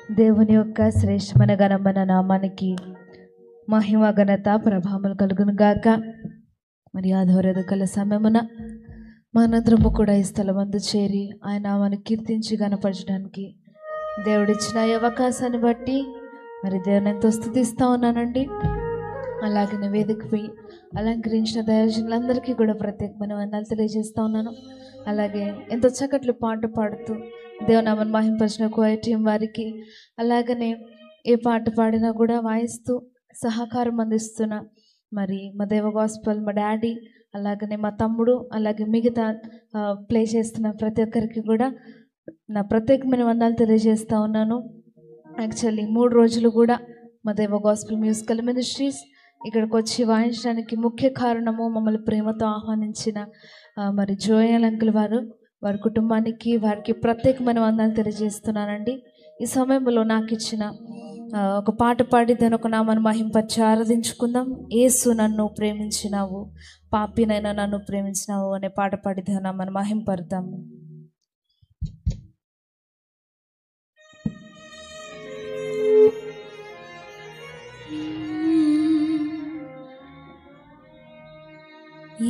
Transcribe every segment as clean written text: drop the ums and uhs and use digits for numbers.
దేవుని యొక్క శ్రేష్టమైన ఘనమైన నామానికి మహిమ ఘనత ప్రభావములు కలుగును గాక. మరి ఆదివారం కల సమయమున మనందరము కూడా ఈ స్థలమందు చేరి ఆయన నామాన్ని కీర్తించి గణపరచడానికి దేవుడిచ్చిన ఈ అవకాశాన్ని బట్టి మరి దేవుని ఎంతో స్తుతిస్తూ ఉన్నానండి. అలాగే వేదికపై అలంకరించిన దైవజనులందరికీ కూడా ప్రత్యేకమైన వందనాలు తెలియజేస్తూ ఉన్నాను. అలాగే ఎంతో చక్కట్లు పాట పాడుతూ దేవునామని మహింపరిచిన కోయ టీం వారికి, అలాగనే ఏ పాట పాడినా కూడా వాయిస్తూ సహకారం అందిస్తున్న మరి మా దేవ గాస్పల్ మా డాడీ, అలాగనే మా తమ్ముడు, అలాగే మిగతా ప్లే చేస్తున్న ప్రతి ఒక్కరికి కూడా నా ప్రత్యేకమైన వందనాలు తెలియజేస్తూ ఉన్నాను. యాక్చువల్లీ 3 రోజులు కూడా మా దేవ గాస్పల్ మ్యూజికల్ మినిస్ట్రీస్ ఇక్కడికి వచ్చి వాయించడానికి ముఖ్య కారణము మమ్మల్ని ప్రేమతో ఆహ్వానించిన మరి జోయల్ అంకుల్ వారి కుటుంబానికి, వారికి ప్రత్యేకమైన వందనాలు తెలియజేస్తున్నానండి. ఈ సమయంలో నాకు ఇచ్చిన ఒక పాట పాడి దాని ఒక నామాన్ని మహింపరిచి ఆరాధించుకుందాం. యేసు నన్ను ప్రేమించినావు, పాపినైనా నన్ను ప్రేమించినావు అనే పాట పాడి దాని నామాన్ని మహింపరుద్దాం.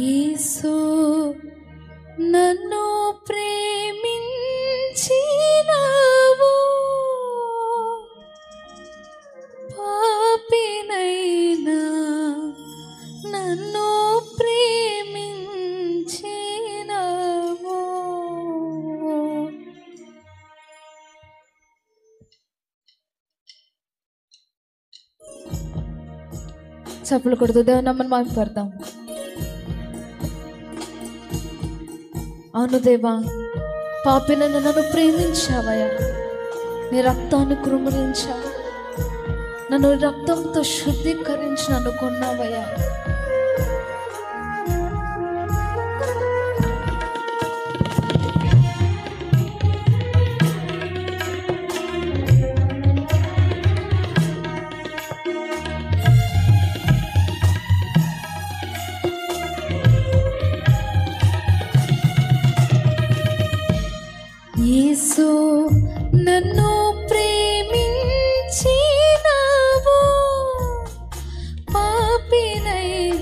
యేసు నన్ను ప్రేమించినావు, పాపినైనా నన్ను ప్రేమించినావు. చప్పులు కొడుతూ దేవుని నామాన్ని మహిమపడతాం. అవును దేవా, పాపినైనా నన్ను ప్రేమించావయ్యా, నీ రక్తాన్ని కృమరించావు, నన్ను రక్తంతో శుద్ధీకరించి నన్ను కొన్నావయ్యా. యేసు నన్ను ప్రేమించినావు, పాపినైనా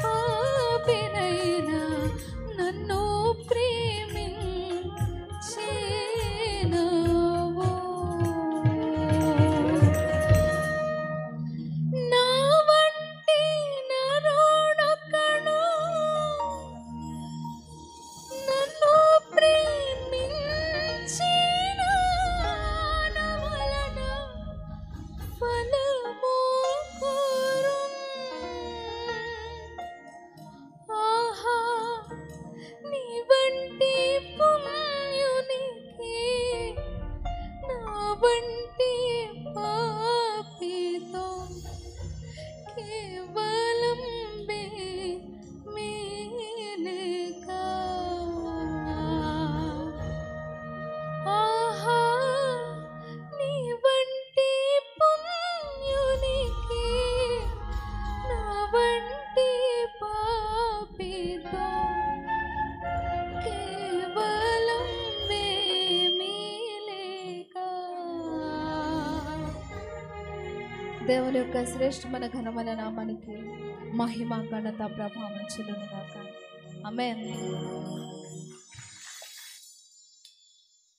పాపినైనా నన్ను ప్రేమించినావు. నా వంటి నరుడొకడు నన్ను ప్రేమించిన నా వలన ఫలము కోరును. ఆహా, నీ వంటి పుణ్యునికి నా వంటి పాపితో కేవలం మేలేగా. ఆహా, నీ వంటి పుణ్యునికి నా వంటి పాపితో కేవలం మేలేగా. దేవుని యొక్క శ్రేష్టమైన ఘనమైన నామానికి మహిమ ఘనత ప్రభావం చెల్లును గాక. ఆమేన్.